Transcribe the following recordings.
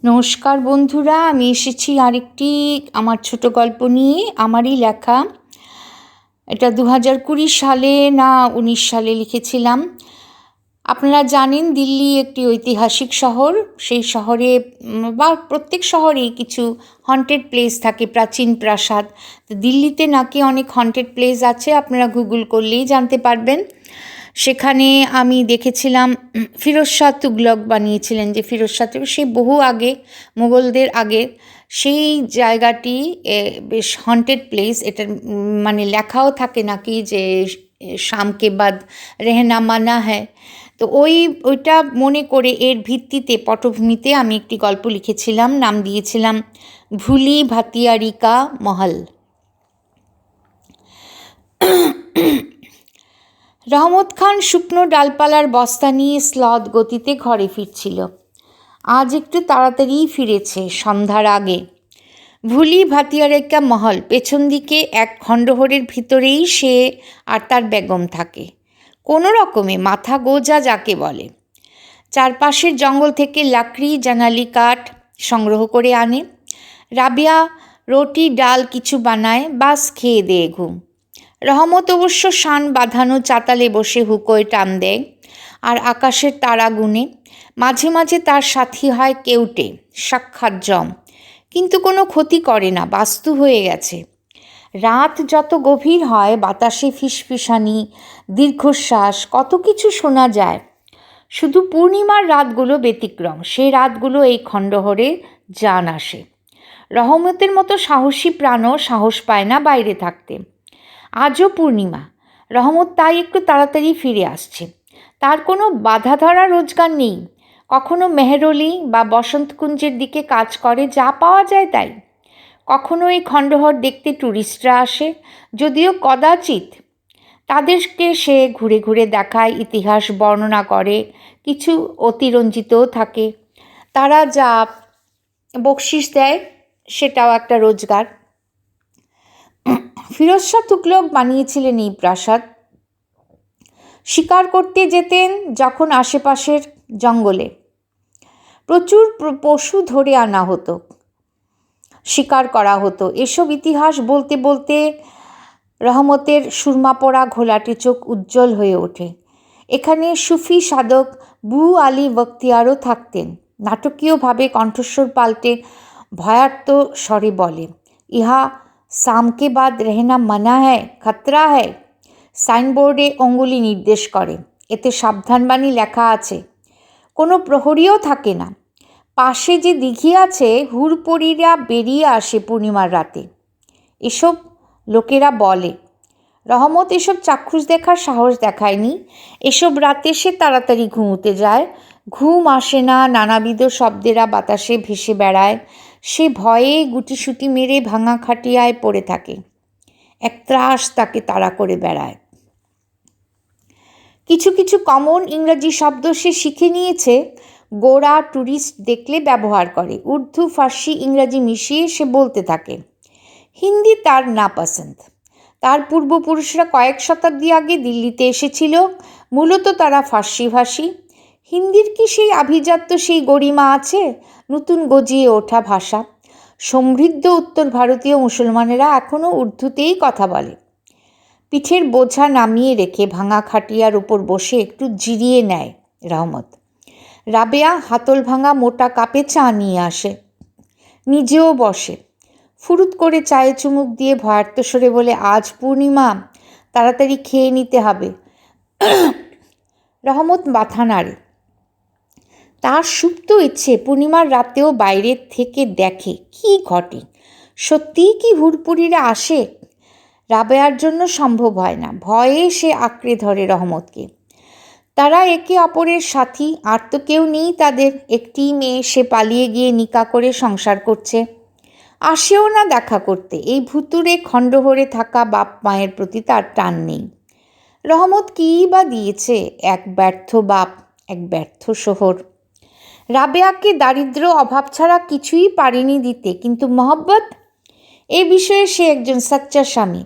নমস্কার বন্ধুরা, আমি এসেছি আরেকটি আমার ছোট গল্প নিয়ে। আমারই লেখা। এটা 2020 সালে না 19 সালে লিখেছিলাম। আপনারা জানেন দিল্লি একটি ঐতিহাসিক শহর। সেই শহরে বা প্রত্যেক শহরেই কিছু হন্টেড প্লেস থাকে, প্রাচীন প্রাসাদ। তো দিল্লিতে নাকি অনেক হন্টেড প্লেস আছে, আপনারা গুগল করলেই জানতে পারবেন। সেখানে আমি দেখেছিলাম ফিরোজ শাহ তুগলক বানিয়েছিলেন, যে ফিরোজ শাহ তুগলক সেই বহু আগে, মুঘলদের আগে। সেই জায়গাটি বেশ হন্টেড প্লেস। এটার মানে লেখাও থাকে নাকি যে শাম কে বাদ রেহনা মানা হ্যায়। তো ওইটা মনে করে এর ভিত্তিতে পটভূমিতে আমি একটি গল্প লিখেছিলাম, নাম দিয়েছিলাম ভুলি ভাতিয়ারি কা মহল। রহমত খান শুকনো ডালপালার বস্তা নিয়ে স্লথ গতিতে ঘরে ফিরছিল। আজ একটু তাড়াতাড়িই ফিরেছে, সন্ধ্যার আগে। ভুলি ভাতিয়ারেকা মহল, পেছন দিকে এক খণ্ডহরের ভিতরেই সে আর তার বেগম থাকে। কোনো রকমে মাথা গোজা যাকে বলে। চারপাশের জঙ্গল থেকে লাকড়ি জানালি কাঠ সংগ্রহ করে আনে। রাবিয়া রুটি ডাল কিছু বানায়, বাস খেয়ে দিয়ে ঘুম। রহমত অবশ্য শান বাঁধানো চাতালে বসে হুকোয় টান দেয় আর আকাশের তারা গুনে। মাঝে মাঝে তার সাথী হয় কেউটে, সাক্ষাৎ জম, কিন্তু কোনো ক্ষতি করে না, বাস্তু হয়ে গেছে। রাত যত গভীর হয় বাতাসে ফিসফিসানি, দীর্ঘশ্বাস, কত কিছু শোনা যায়। শুধু পূর্ণিমার রাতগুলো ব্যতিক্রম। সেই রাতগুলো এই খণ্ডহরে জান আসে। রহমতের মতো সাহসী প্রাণও সাহস পায় না বাইরে থাকতে। আজও পূর্ণিমা। রহমত তাই একটু তাড়াতাড়ি ফিরে আসছে। তার কোনো বাধা ধরা রোজগার নেই। কখনো মেহরলি বা বসন্তকুঞ্জের দিকে কাজ করে, যা পাওয়া যায় তাই। কখনো এই খণ্ডহর দেখতে ট্যুরিস্টরা আসে, যদিও কদাচিৎ। তাদেরকে সে ঘুরে ঘুরে দেখায়, ইতিহাস বর্ণনা করে, কিছু অতিরঞ্জিতও থাকে। তারা যা বকশিস দেয় সেটাও একটা রোজগার। ফিরোজ শাহ তুগলক বানিয়েছিলেন এই প্রাসাদ। শিকার করতে যেতেন যখন আশেপাশের জঙ্গলে। প্রচুর পশু ধরে আনা হতো, শিকার করা হতো। এসব ইতিহাস বলতে বলতে রহমতের সুরমা পড়া ঘোলাটে চোখ উজ্জ্বল হয়ে ওঠে। এখানে সুফি সাধক বু আলী বখতিয়ারও থাকতেন। নাটকীয়ভাবে কণ্ঠস্বর পাল্টে ভয়ার্ত স্বরে বলে, ইহা শামকে বাদ রেহনা মানা হ্যায়, খতরা হ্যায়। সাইনবোর্ডে অঙ্গুলি নির্দেশ করে। এতে সাবধানবাণী লেখা আছে। কোনো প্রহরীও থাকে না। পাশে যে দিঘি আছে, হুড়পড়িরা বেরিয়ে আসে পূর্ণিমার রাতে, এসব লোকেরা বলে। রহমত এসব চাক্ষুষ দেখার সাহস দেখায়নি। এসব রাতে সে তাড়াতাড়ি ঘুমোতে যায়। ঘুম আসে না, নানাবিধ শব্দেরা বাতাসে ভেসে বেড়ায়। সে ভয়ে গুটিসুটি মেরে ভাঙা খাটিয়ায় পড়ে থাকে। এক ত্রাস তাকে তাড়া করে বেড়ায়। কিছু কিছু কমন ইংরাজি শব্দ সে শিখে নিয়েছে, গোড়া ট্যুরিস্ট দেখলে ব্যবহার করে। উর্দু, ফার্সি, ইংরাজি মিশিয়ে সে বলতে থাকে। হিন্দি তার নাপসন্দ। তার পূর্বপুরুষরা কয়েক শতাব্দী আগে দিল্লিতে এসেছিল, মূলত তারা ফার্সিভাষী। হিন্দির কি সেই আভিজাত্য, সেই গরিমা আছে? নতুন গজিয়ে ওঠা ভাষা। সমৃদ্ধ উত্তর ভারতীয় মুসলমানেরা এখনও উর্দুতেই কথা বলে। পিঠের বোঝা নামিয়ে রেখে ভাঙা খাটিয়ার উপর বসে একটু জিরিয়ে নেয় রহমত। রাবেয়া হাতল ভাঙা মোটা কাপে চা নিয়ে আসে, নিজেও বসে। ফুরুত করে চায়ে চুমুক দিয়ে ভয়ার্ত স্বরে বলে, আজ পূর্ণিমা, তাড়াতাড়ি খেয়ে নিতে হবে। রহমত মাথা নাড়ে। তার সুপ্ত ইচ্ছে পূর্ণিমার রাতেও বাইরের থেকে দেখে কি ঘটে। সত্যিই কি হুড়পুরিরা আসে? রাবেয়ার জন্য সম্ভব হয় না। ভয়ে সে আঁকড়ে ধরে রহমতকে। তারা একে অপরের সাথী, আর তো কেউ নেই তাদের। একটি মেয়ে, সে পালিয়ে গিয়ে নিকা করে সংসার করছে। আসেও না দেখা করতে। এই ভুতুড়ে খণ্ডহরে থাকা বাপ মায়ের প্রতি তার টান নেই। রহমত কী বা দিয়েছে? এক ব্যর্থ বাপ, এক ব্যর্থ শহর। রাবেয়াকে দারিদ্র্য অভাব ছাড়া কিছুই পারেনি দিতে, কিন্তু মহব্বত, এই বিষয়ে সে একজন সাচ্চা স্বামী।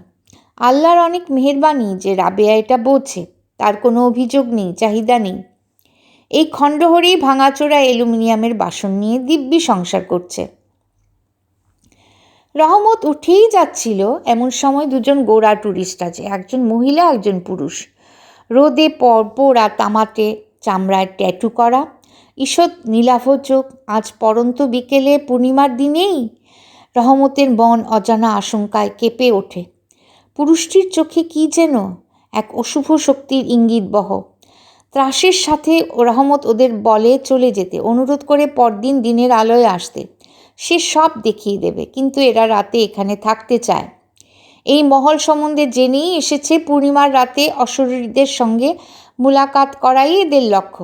আল্লাহর অনেক মেহেরবানি যে রাবেয়া এটা বোঝে। তার কোনো অভিযোগ নেই, চাহিদা নেই। এই খণ্ডহরেই ভাঙাচোরা অ্যালুমিনিয়ামের বাসন নিয়ে দিব্যি সংসার করছে। রহমত উঠেই যাচ্ছিল, এমন সময় দুজন গোঁড়া টুরিস্ট আছে, একজন মহিলা একজন পুরুষ, রোদে পোড়া তামাটে চামড়ায় ট্যাটু করা, ঈষৎ নীলাভ চোখ। আজ পরন্ত বিকেলে পূর্ণিমার দিনেই রহমতের মন অজানা আশঙ্কায় কেঁপে ওঠে। পুরুষটির চোখে কি যেন এক অশুভ শক্তির ইঙ্গিত বহ। ত্রাসের সাথে রহমত ওদের বলে চলে যেতে, অনুরোধ করে পরদিন দিনের আলোয় আসতে। সে সব দেখিয়ে দেবে, কিন্তু এরা রাতে এখানে থাকতে চায়। এই মহল সম্বন্ধে জেনেই এসেছে, পূর্ণিমার রাতে অশরীরীদের সঙ্গে মুলাকাত করাই এদের লক্ষ্য।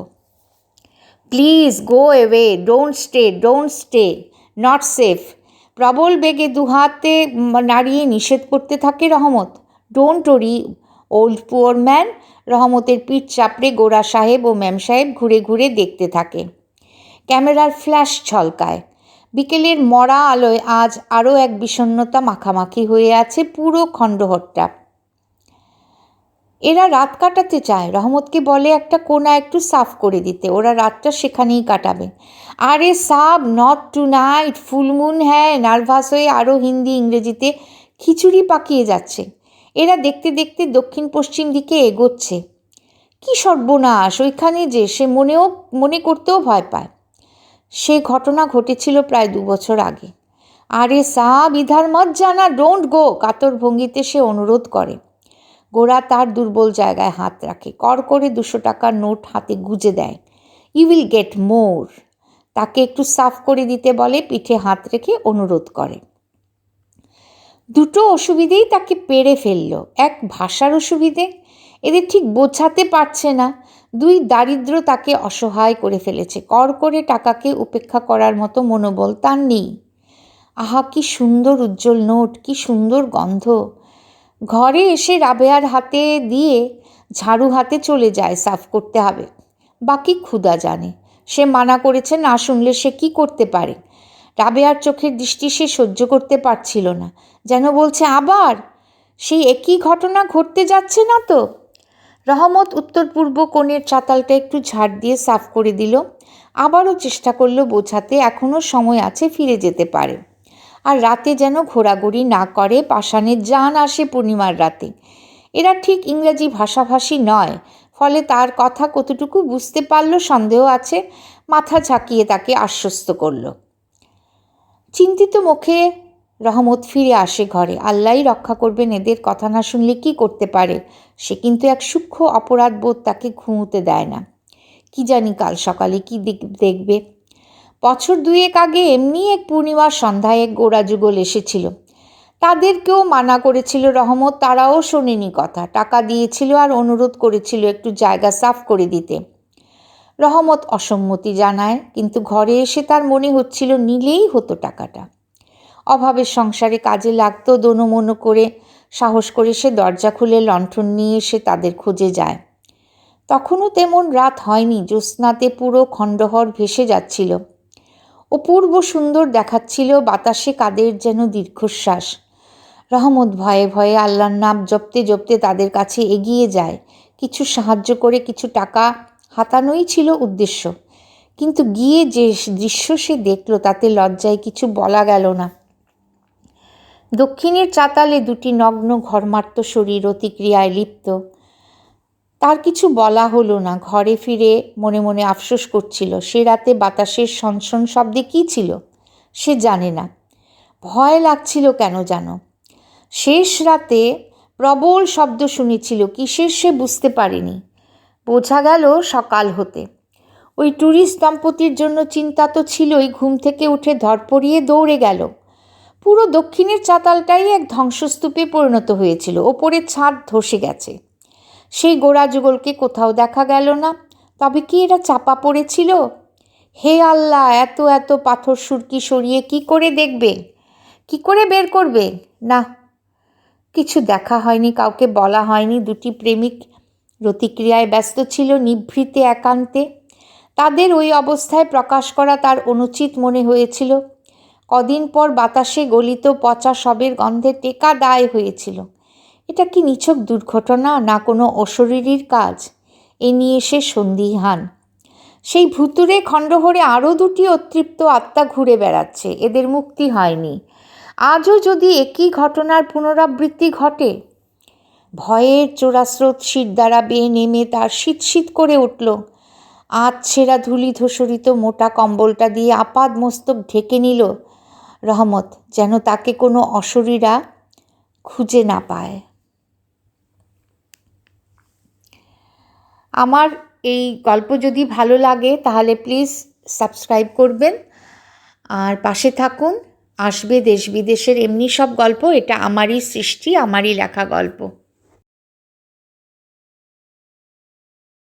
Please go away, don't stay, not safe. প্রবল বেগে দুহাতে নাড়িয়ে নিষেধ করতে থাকে রহমত। Don't worry old poor man. রহমতের পিঠ চাপড়ে গোরা সাহেব ও ম্যাম সাহেব ঘুরে ঘুরে দেখতে থাকে। ক্যামেরার ফ্ল্যাশ ছলকায়। বিকেলের মরা আলোয় আজ আরও এক বিষণ্ণতা মাখামাখি হয়ে আছে পুরো খণ্ডহরটা। এরা রাত কাটাতে চায়। রহমতকে বলে একটা কোণা একটু সাফ করে দিতে, ওরা রাতটা সেখানেই কাটাবে। আরে সাব, নট টু নাইট, ফুলমুন হ্যাঁ। নার্ভাস হয়ে আরও হিন্দি ইংরেজিতে খিচুড়ি পাকিয়ে যাচ্ছে। এরা দেখতে দেখতে দক্ষিণ পশ্চিম দিকে এগোচ্ছে। কি সর্বনাশ! ওইখানে যে সে মনে করতেও ভয় পায়। সে ঘটনা ঘটেছিল প্রায় 2 বছর আগে। আরে সাব, ইধার মত জানা, ডোন্ট গো। কাতর ভঙ্গিতে সে অনুরোধ করে। গোরা তার দুর্বল জায়গায় হাত রাখে, কর করে 200 টাকার নোট হাতে গুজে দেয়। You will get more. তাকে একটু সাফ করে দিতে বলে, পিঠে হাত রেখে অনুরোধ করে। দুটো অসুবিধেই তাকে পেরে ফেলল। এক, ভাষার অসুবিধে, এদের ঠিক বোঝাতে পারছে না। 2, দারিদ্র্য তাকে অসহায় করে ফেলেছে। কর করে টাকাকে উপেক্ষা করার মতো মনোবল তার নেই। আহা, কি সুন্দর উজ্জ্বল নোট, কি সুন্দর গন্ধ। ঘরে এসে রাবেয়ার হাতে দিয়ে ঝাড়ু হাতে চলে যায়, সাফ করতে হবে। বাকি ক্ষুধা জানে। সে মানা করেছে, না শুনলে সে কি করতে পারে। রাবেয়ার চোখের দৃষ্টি সে সহ্য করতে পারছিল না, যেন বলছে আবার সেই একই ঘটনা ঘটতে যাচ্ছে না তো। রহমত উত্তর পূর্ব কোণের চাতালটা একটু ঝাড় দিয়ে সাফ করে দিল। আবারও চেষ্টা করলো বোঝাতে এখনও সময় আছে, ফিরে যেতে পারে। আর রাতে যেন ঘোরাঘুরি না করে। পাষাণের জান আসে পূর্ণিমার রাতে। এরা ঠিক ইংরাজি ভাষাভাষী নয়, ফলে তার কথা কতটুকু বুঝতে পারল সন্দেহ আছে। মাথা ঝাঁকিয়ে তাকে আশ্বস্ত করল। চিন্তিত মুখে রহমত ফিরে আসে ঘরে। আল্লাহই রক্ষা করবেন, এদের কথা না শুনলে কি করতে পারে সে। কিন্তু এক সূক্ষ্ম অপরাধ বোধ তাকে ঘুমোতে দেয় না। কি জানি কাল সকালে কি দেখবে। বছর 2 আগে এমনি এক পূর্ণিমার সন্ধ্যায় এক গোড়া যুগল এসেছিল। তাদেরকেও মানা করেছিল রহমত, তারাও শোনেনি কথা। টাকা দিয়েছিল আর অনুরোধ করেছিল একটু জায়গা সাফ করে দিতে। রহমত অসম্মতি জানায়, কিন্তু ঘরে এসে তার মনে হচ্ছিল নিলেই হতো টাকাটা। অভাবের সংসারে কাজে লাগতো। দোনোমনো করে সাহস করে সে দরজা খুলে লণ্ঠন নিয়ে এসে তাদের খোঁজে যায়। তখনও তেমন রাত হয়নি। জ্যোৎস্নাতে পুরো খণ্ডহর ভেসে যাচ্ছিল। অপূর্ব সুন্দর দেখাচ্ছিল। বাতাসে কাদের যেন দীর্ঘশ্বাস। রহমত ভয়ে ভয়ে আল্লাহর নাম জপতে জপতে তাদের কাছে এগিয়ে যায়। কিছু সাহায্য করে কিছু টাকা হাতানোই ছিল উদ্দেশ্য। কিন্তু গিয়ে যে দৃশ্য সে দেখল তাতে লজ্জায় কিছু বলা গেল না। দক্ষিণের চাতালে 2টি নগ্ন ঘর্মার্ত শরীর অতিক্রিয়ায় লিপ্ত। তার কিছু বলা হলো না। ঘরে ফিরে মনে মনে আফসোস করছিল। সে রাতে বাতাসের সনসন শব্দে কী ছিল সে জানে না। ভয় লাগছিল কেন জানো। শেষ রাতে প্রবল শব্দ শুনেছিল, কিসের সে বুঝতে পারেনি। বোঝা গেল সকাল হতে। ওই ট্যুরিস্ট দম্পতির জন্য চিন্তা তো ছিলই। ঘুম থেকে উঠে ধরপড়িয়ে দৌড়ে গেল। পুরো দক্ষিণের চাতালটাই এক ধ্বংসস্তূপে পরিণত হয়েছিল। ওপরের ছাদ ধসে গেছে। সেই গোড়া যুগলকে কোথাও দেখা গেল না। তবে কি এরা চাপা পড়েছিল? হে আল্লাহ, এত এত পাথর সুরকি সরিয়ে কি করে দেখবে, কি করে বের করবে? না, কিছু দেখা হয়নি, কাউকে বলা হয়নি। 2টি প্রেমিক প্রতিক্রিয়ায় ব্যস্ত ছিল, নিভৃতে একান্তে। তাদের ওই অবস্থায় প্রকাশ করা তার অনুচিত মনে হয়েছিল। কদিন পর বাতাসে গলিত পচা শবের গন্ধে টেকা দায় হয়েছিল। এটা কি নিছক দুর্ঘটনা, না কোনো অশরীরীর কাজ? এ নিয়ে সে সন্দিহান। সেই ভুতুরে খণ্ডহরে আরও দুটি অতৃপ্ত আত্মা ঘুরে বেড়াচ্ছে, এদের মুক্তি হয়নি। আজও যদি একই ঘটনার পুনরাবৃত্তি ঘটে। ভয়ের চোরাস্রোত শিরদাঁড়া বেয়ে নেমে তার শীত করে উঠল। ছেঁড়া ধুলি ধূসরিত মোটা কম্বলটা দিয়ে আপাদ মস্তক ঢেকে নিল রহমত, যেন তাকে কোনো অশরীরা খুঁজে না পায়। আমার এই গল্প যদি ভালো লাগে তাহলে প্লিজ সাবস্ক্রাইব করবেন আর পাশে থাকুন। আসবে দেশ বিদেশের এমনি সব গল্প। এটা আমারই সৃষ্টি, আমারই লেখা গল্প।